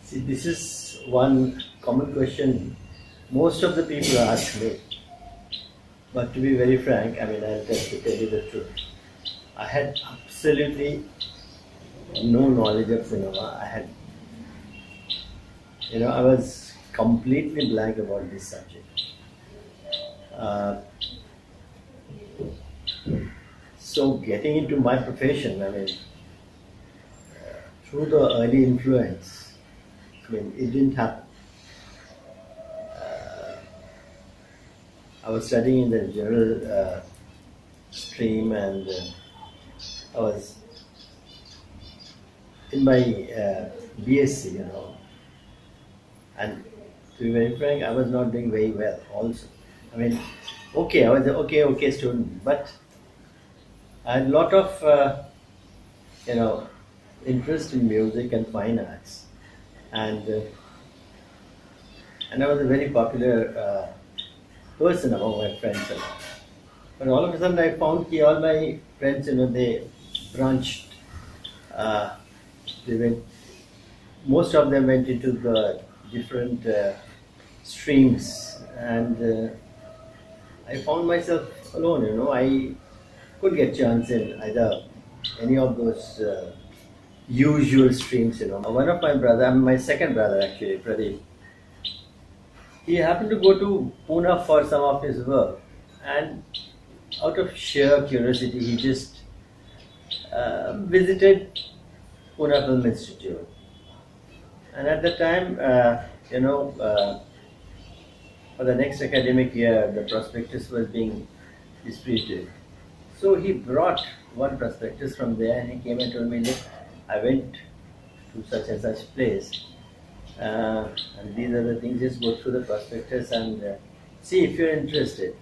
See, this is one common question most of the people ask me. But to be very frank, I'll tell you the truth. I had absolutely no knowledge of cinema. I was completely blank about this subject. Uh, so getting into my profession, through the early influence, it didn't happen. I was studying in the general stream, and I was in my BSc, and to be very frank, I was not doing very well also. Okay, I was an okay student, but I had a lot of, you know, interest in music and fine arts, and and I was a very popular person among my friends. But all of a sudden, I found that all my friends, they branched. Uh, they went. Most of them went into the different streams, and I found myself alone. I could get chance in either any of those usual streams. One of my brother, my second brother actually, Pradeep, he happened to go to Pune for some of his work, and out of sheer curiosity, he just visited Pune Film Institute. And at the time, for the next academic year, the prospectus was being disputed. So he brought one prospectus from there, and he came and told me, look, I went to such and such place, and these are the things, just go through the prospectus and see if you're interested.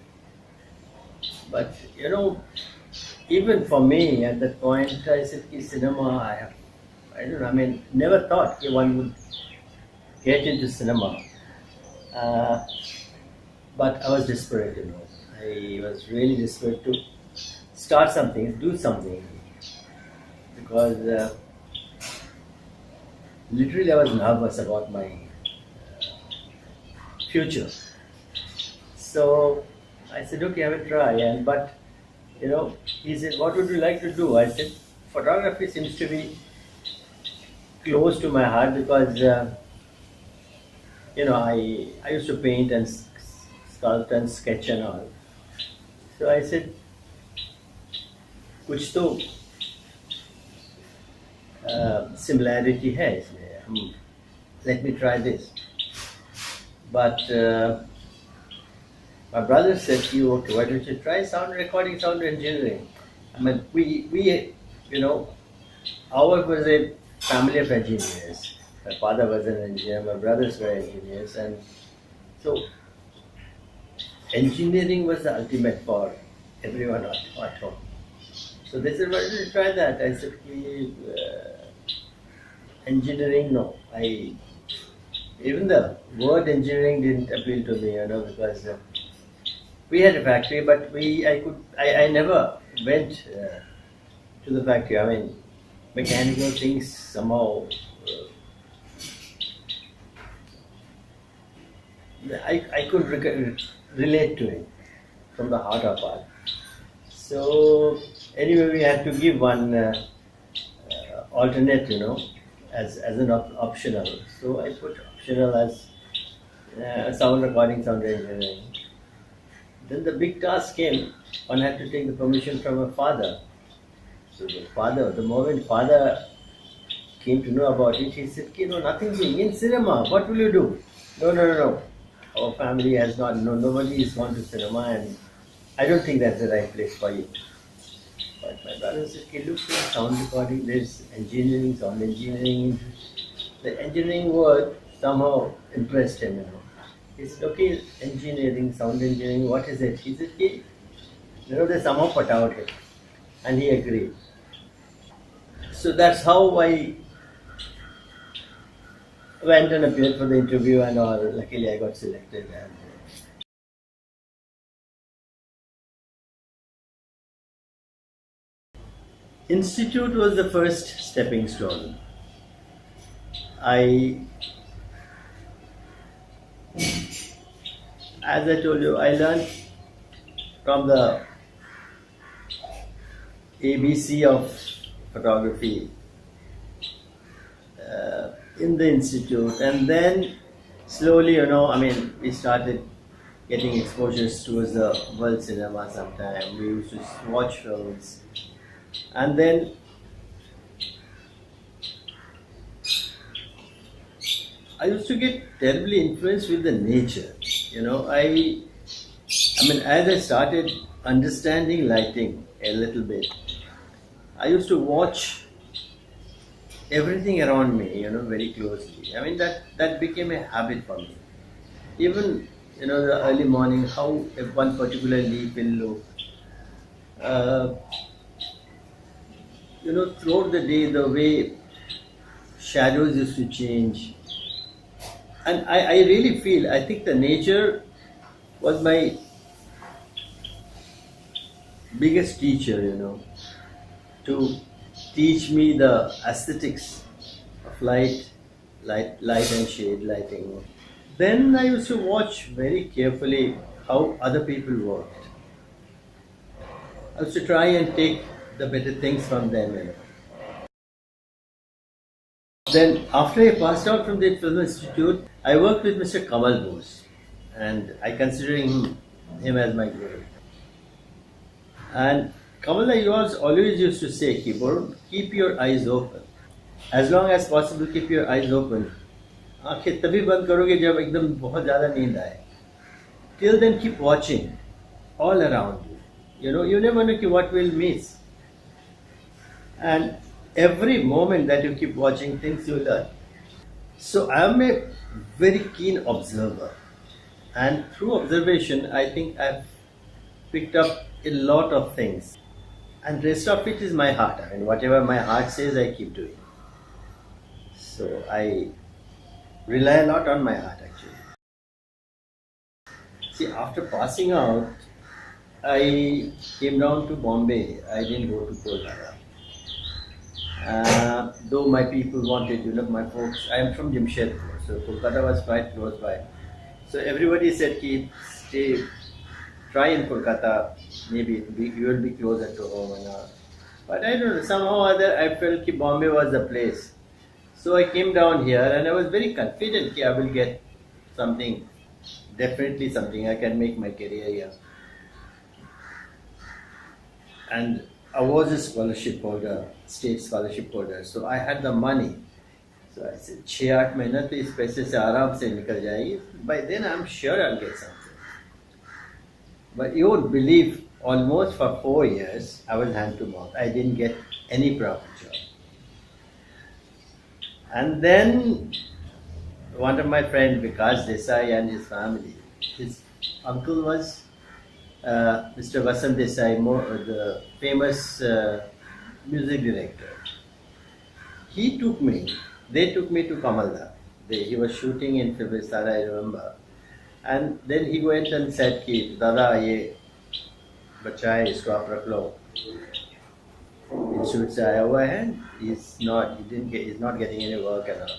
But even for me at that point, I said, cinema, I don't know, never thought one would get into cinema. But I was desperate, I was really desperate to start something, do something. Because literally I was nervous about my future. So I said, okay, I will try. But he said, what would you like to do? I said, photography seems to be close to my heart because I used to paint and sculpt and sketch and all. So I said, कुछ तो similarity है इसमें. Let me try this. But my brother said, okay, why don't you try sound recording, sound engineering? Ours was a family of engineers. My father was an engineer, my brothers were engineers, and so engineering was the ultimate for everyone at home. So they said, why don't you try that? I said, engineering, no. Even the word engineering didn't appeal to me, because we had a factory, but I never went to the factory. Mechanical things somehow I could relate to it from the heart of heart. So anyway, we had to give one alternate, as an optional. So I put optional as sound recording, sound engineering. Then the big task came. One had to take the permission from a father. So the moment father came to know about it, he said, nothing doing in cinema. What will you do? No. Our family has not, nobody is gone to cinema, and I don't think that's the right place for you. But my brother said, look, sound recording, there's engineering, sound engineering. The engineering word somehow impressed him, He said, okay, engineering, sound engineering, what is it? He said, they somehow put out it. And he agreed. So that's how I went and appeared for the interview, and all. Luckily I got selected. And Institute was the first stepping stone. I As I told you, I learned from the ABC of photography in the institute, and then slowly, we started getting exposures towards the world cinema sometime. We used to watch films, and then I used to get terribly influenced with the nature. As I started understanding lighting a little bit, I used to watch everything around me, very closely. That became a habit for me. Even, the early morning, how one particular leaf will look. Uh, throughout the day, the way shadows used to change. And I really feel, I think the nature was my biggest teacher, to teach me the aesthetics of light and shade, lighting. Then I used to watch very carefully how other people worked. I used to try and take the better things from them. Then after I passed out from the Film Institute, I worked with Mr. Kamal Bose, and I consider him as my guru. And Kamala, you always used to say, keyboard, keep your eyes open. As long as possible, keep your eyes open. आंखें तभी बंद करोगे जब एकदम बहुत ज़्यादा नींद आए. Till then, keep watching all around you. You never know what will miss. And every moment that you keep watching things, you learn. So I am a very keen observer. And through observation, I think I've picked up a lot of things. And rest of it is my heart. Whatever my heart says, I keep doing. So I rely a lot on my heart, actually. See, after passing out, I came down to Bombay. I didn't go to Kolkata. Though my people wanted, my folks, I am from Jamshedpur, so Kolkata was quite close by. So everybody said, try in Kolkata, maybe you will be closer to home and all. But I don't know, somehow or other I felt that Bombay was the place. So I came down here and I was very confident that I will get something, definitely something, I can make my career here. And I was a scholarship holder, state scholarship holder, so I had the money. So I said, 6-8 महीना तो इस पैसे से आराम से निकल जाएगी. By then I'm sure I'll get something. But you would believe, almost for 4 years, I was hand to mouth. I didn't get any proper job. And then one of my friends, Vikas Desai, and his family, his uncle was Mr. Vasant Desai, the famous music director. They took me to Kamalda. He was shooting in Fibrisara, I remember. And then he went and said, Dada, ye बच्चा है इसको आप रख लो. Institute से आया हुआ है. He's not getting any work and all.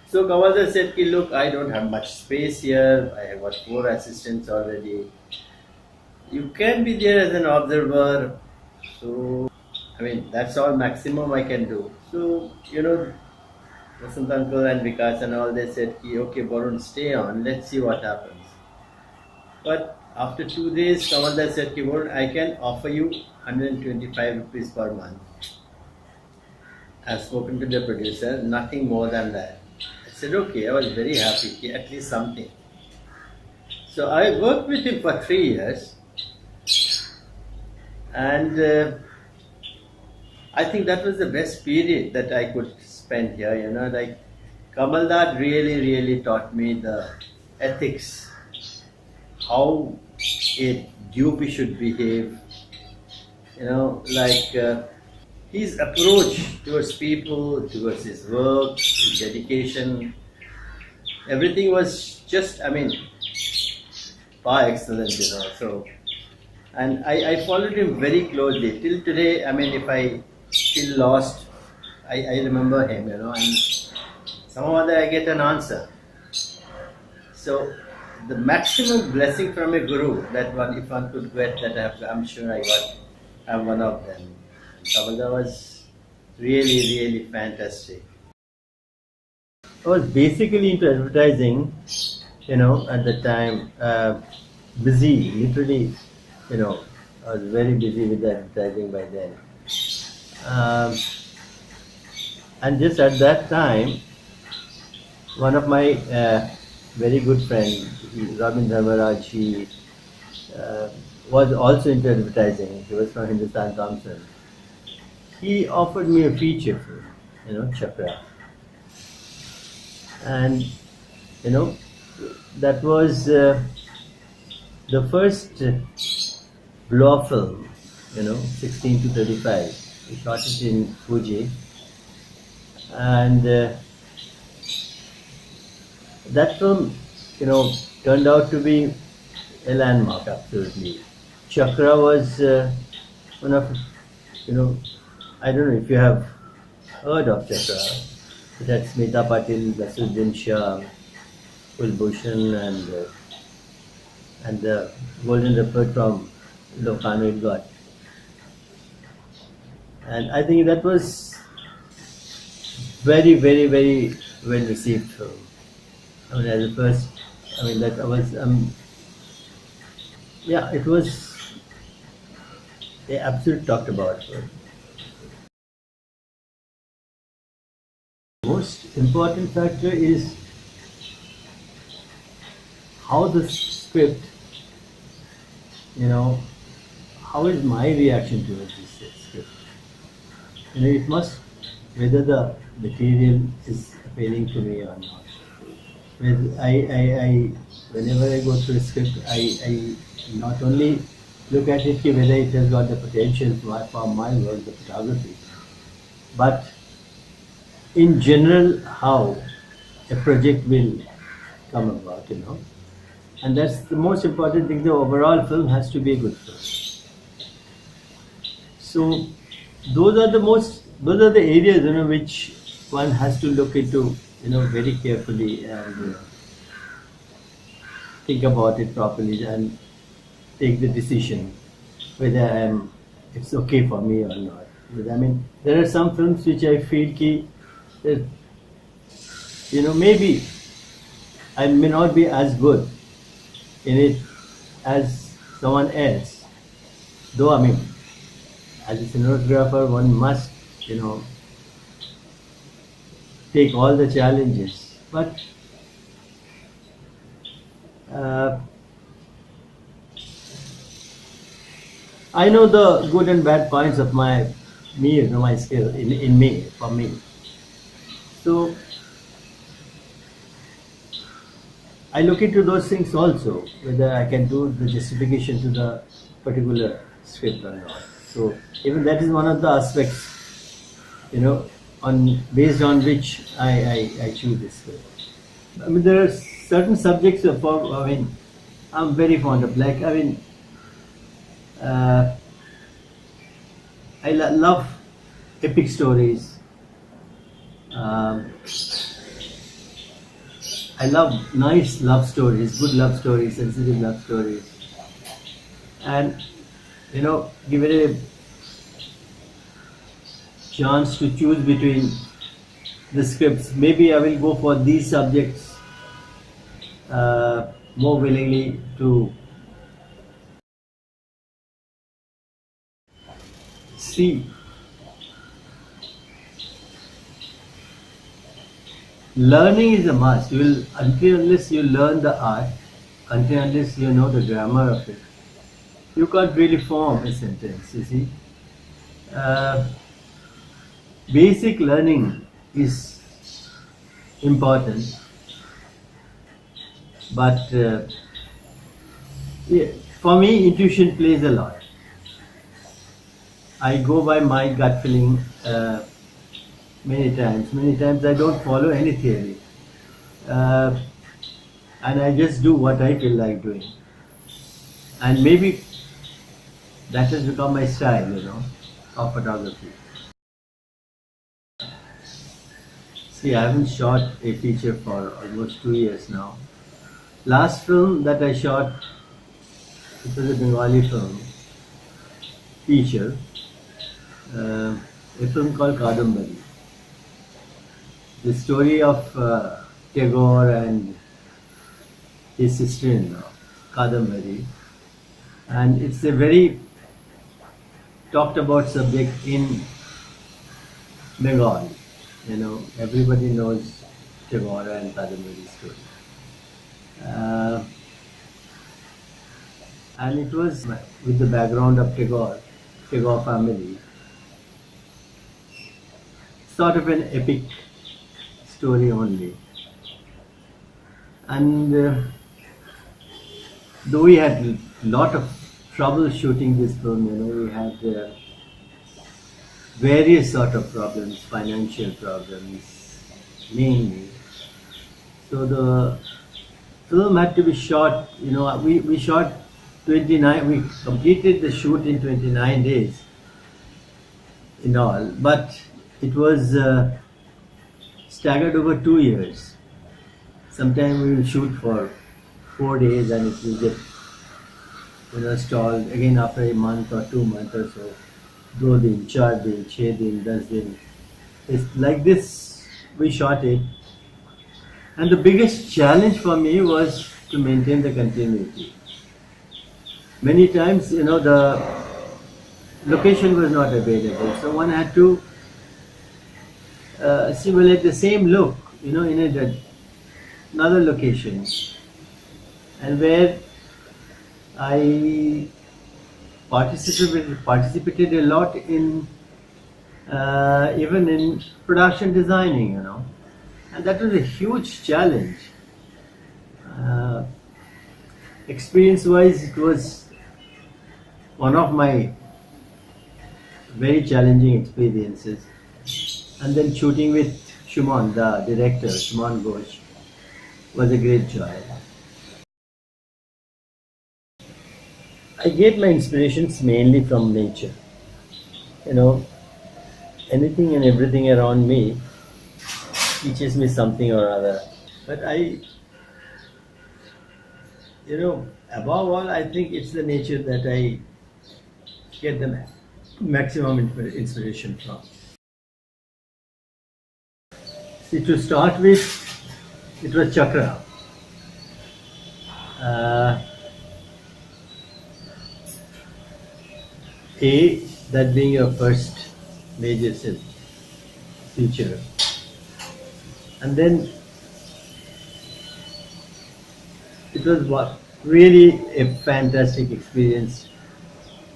So Kamalda said, look, I don't have much space here. I have got 4 assistants already. You can be there as an observer. So, that's all maximum I can do. So, Vasant uncle and Vikas and all, they said, okay, Barun, stay on. Let's see what happens. But after 2 days, Kamalda said, Barun, I can offer you 125 rupees per month. I've spoken to the producer, nothing more than that. I said, okay, I was very happy, at least something. So I worked with him for 3 years. And I think that was the best period that I could spend here, like Kamalda really, really taught me the ethics, how a DOP should behave, his approach towards people, towards his work, his dedication, everything was just, par excellence, so. And I followed him very closely. Till today, if I feel lost, I remember him, and somehow or other I get an answer. So the maximum blessing from a guru that one, if one could get, that I'm sure I got. I'm one of them. Kamalda was really, really fantastic. I was basically into advertising, at the time, busy, literally, I was very busy with advertising by then. Um, and just at that time, one of my very good friend, Robin Dharmaraj, he uh, was also into advertising. He was from Hindustan Thompson. He offered me a feature film, Chakra. And, you know, that was the first blow film, 16 to 35. We shot it in Fuji. And that film, turned out to be a landmark, absolutely. Chakra was one of, I don't know if you have heard of Chakra. It had Smita Patil, Nasiruddin Shah, Kulbhushan, and the Golden Report from Lokano it got. And I think that was very, very, very well received film. I mean, as a first, that was, it was they absolutely talked about. Most important factor is how the script, how is my reaction towards this script? It must, whether the material is appealing to me or not. Whenever I go through a script, I not only look at it whether it has got the potential for my work, the photography, but in general how a project will come about, And that's the most important thing. The overall film has to be a good film. So those are the areas, which one has to look into, very carefully and think about it properly and take the decision whether it's okay for me or not. But there are some films which I feel that, maybe I may not be as good in it as someone else. Though, as a cinematographer, one must, take all the challenges. But I know the good and bad points of my skill in me, for me. So I look into those things also, whether I can do the justification to the particular script or not. So even that is one of the aspects, based on which I choose this script. There are certain subjects I'm very fond of. I love epic stories. I love nice love stories, good love stories, sensitive love stories. And, give it a chance to choose between the scripts. Maybe I will go for these subjects more willingly to see. Learning is a must. Until unless you learn the art, until unless you know the grammar of it, you can't really form a sentence, you see. Basic learning is important, but for me, intuition plays a lot. I go by my gut feeling many times. Many times I don't follow any theory. And I just do what I feel like doing. And maybe that has become my style, of photography. See, I haven't shot a feature for almost 2 years now. Last film that I shot, it was a Bengali film, feature, a film called Kadambari. The story of Tagore and his sister-in-law, Kadambari. And it's a very talked about subject in Bengal. You know, everybody knows Tagore and Kadambari's story. And it was with the background of Tagore family, sort of an epic story only. And though we had a lot of trouble shooting this film, you know, we had various sort of problems, financial problems mainly. So the film had to be shot, you know, we shot 29, we completed the shoot in 29 days in all, but it was staggered over 2 years. Sometimes we will shoot for 4 days and it will get, you know, stalled again after a month or 2 months or so. 2 दिन, 4 दिन, 6 दिन, 10 दिन. It's like this we shot it. And the biggest challenge for me was to maintain the continuity. Many times, you know, the location was not available, so one had to simulate the same look, you know, in another location. And where I participated a lot in even in production designing, you know, and that was a huge challenge. Experience-wise, it was one of my very challenging experiences. And then shooting with Shuman, the director, Shuman Ghosh, was a great joy. I get my inspirations mainly from nature. You know, anything and everything around me teaches me something or other. But you know, above all, I think it's the nature that I get the maximum inspiration from. See, to start with, it was Chakra. That being your first major feature. And then it was really a fantastic experience,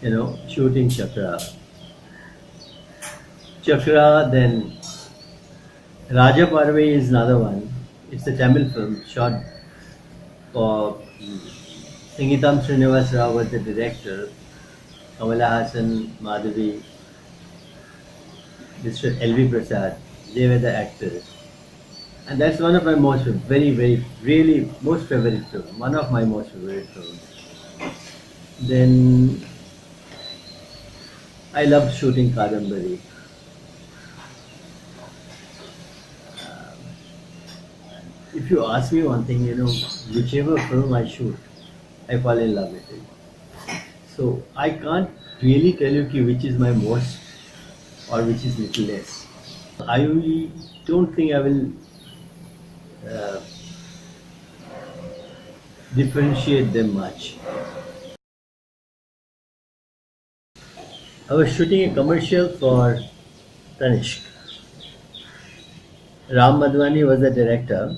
you know, shooting Chakra. Then Raja Parve is another one. It's a Tamil film shot for Sangeetam Srinivas Rao was the director. Kamala Hassan, Madhavi, Mr. L.V. Prasad, they were the actors. And that's one of my most really most favorite films. One of my most favorite films. Then I loved shooting Kadambari. If you ask me one thing, you know, whichever film I shoot, I fall in love with it. So I can't really tell you which is my most or which is little less. I don't think I will differentiate them much. I was shooting a commercial for Tanishq. Ram Madhwani was the director,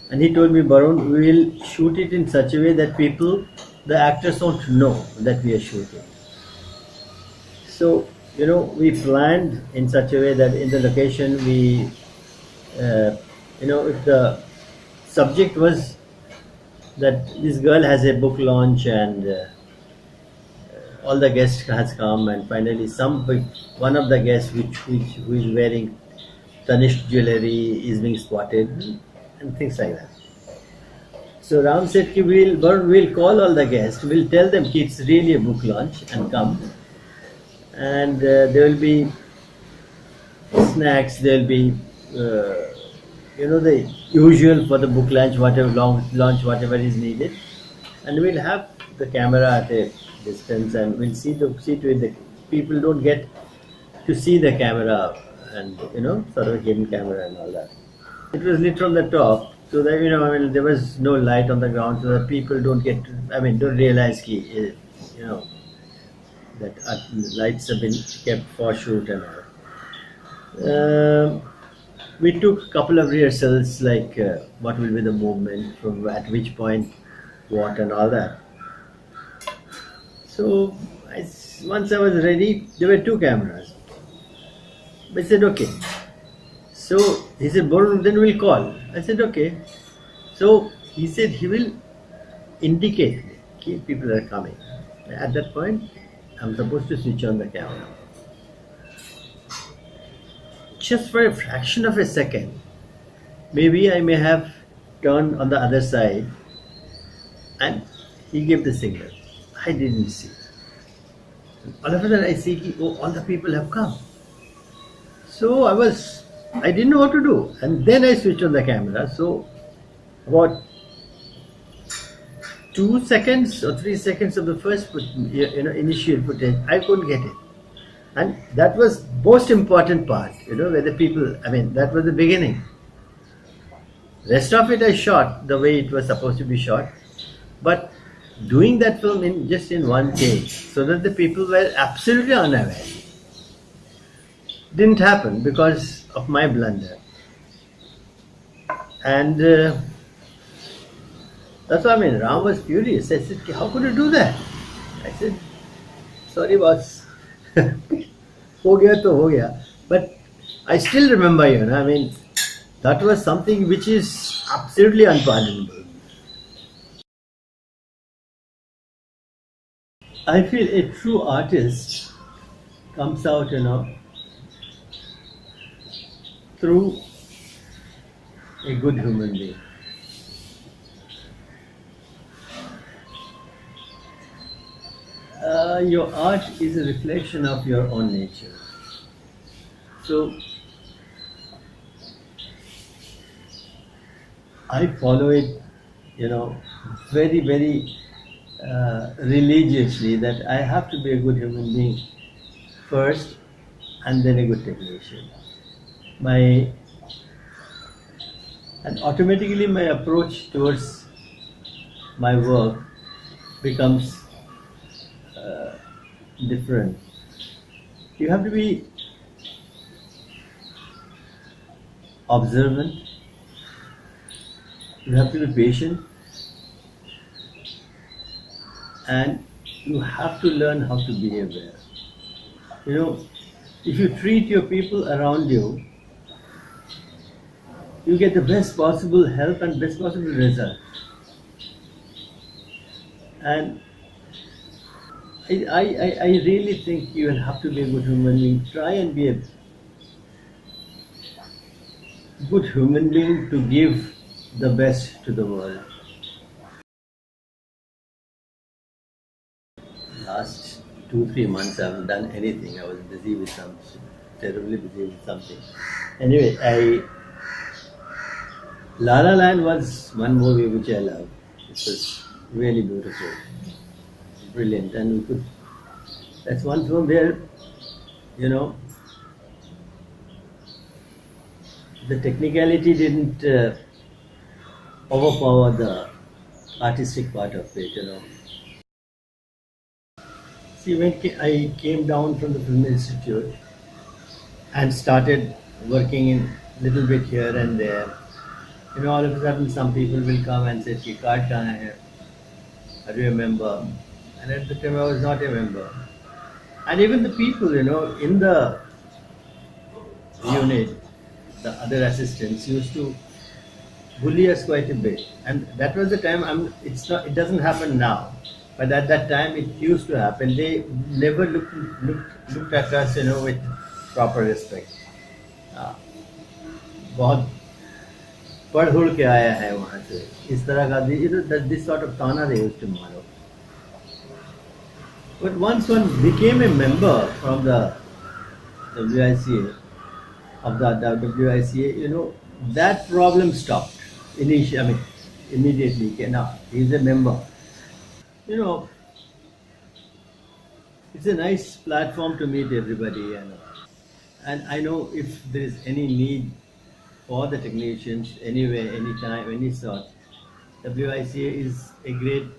and he told me, Barun, we will shoot it in such a way that the actors don't know that we are shooting. So, you know, we planned in such a way that in the location we, you know, if the subject was that this girl has a book launch and all the guests has come, and finally one of the guests who is wearing Tanishq jewelry is being spotted and things like that. So Ram said, we'll call all the guests, we'll tell them it's really a book launch and come. And there will be snacks, there will be the usual for the book launch, whatever is needed, and we'll have the camera at a distance, and we'll see to it that people don't get to see the camera, and sort of hidden camera and all that. It was lit from the top, so that there was no light on the ground, so that people don't realize that lights have been kept for shoot and all. We took a couple of rehearsals, like what will be the movement from at which point, what and all that. So once I was ready, there were two cameras. I said, okay. So he said, Barun, then we'll call. I said, okay. So he said he will indicate me, people are coming. At that point, I'm supposed to switch on the camera. Just for a fraction of a second, maybe I may have turned on the other side, and he gave the signal. I didn't see. All of a sudden I see, all the people have come. So I didn't know what to do, and then I switched on the camera. So about 2 seconds or 3 seconds of the first initial footage, I couldn't get it. And that was most important part, where the people, that was the beginning. Rest of it I shot the way it was supposed to be shot. But doing that film just in one take, so that the people were absolutely unaware, didn't happen because of my blunder. And that's what Ram was furious. I said, how could you do that? I said, sorry boss. Ho gaya to ho gaya. But I still remember, that was something which is absolutely unpardonable. I feel a true artist comes out, through a good human being. Your art is a reflection of your own nature. So I follow it, very, very religiously, that I have to be a good human being first, and then a good technician. And automatically my approach towards my work becomes different. You have to be observant, you have to be patient, and you have to learn how to behave well. If you treat your people around you, you get the best possible help and best possible result. And I really think you will have to be a good human being. Try and be a good human being to give the best to the world. Last 2-3 months I haven't done anything. I was busy with terribly busy with something. Anyway, La La Land was one movie which I loved. It was really beautiful, brilliant, and that's one film where, the technicality didn't overpower the artistic part of it. See, when I came down from the Film Institute and started working in little bit here and there, all of a sudden some people will come and say, "Ki card kahan hai? Are you a member?" And at the time I was not a member. And even the people, in the unit, the other assistants used to bully us quite a bit. And that was the time. It doesn't happen now, but at that time it used to happen. They never looked at us, with proper respect. बहुत पढ़ उड़ के आया है वहाँ से, इस तरह का this sort of tana they used to model. But once one became a member from the WICA, That problem stopped. Initially, I mean, immediately. Okay, now he's a member. You know, it's a nice platform to meet everybody. And I know if there is any need for the technicians, anywhere, anytime, any sort, WICA is a great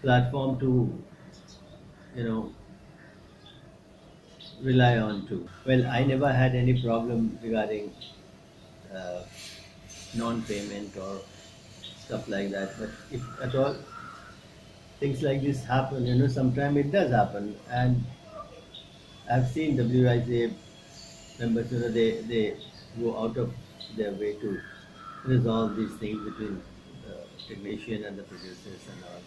platform to you know rely on to. Well, I never had any problem regarding uh, non-payment or stuff like that. But if at all things like this happen, sometimes it does happen. And I've seen WICA members, they go out of their way to resolve these things between the technician and the producers and all.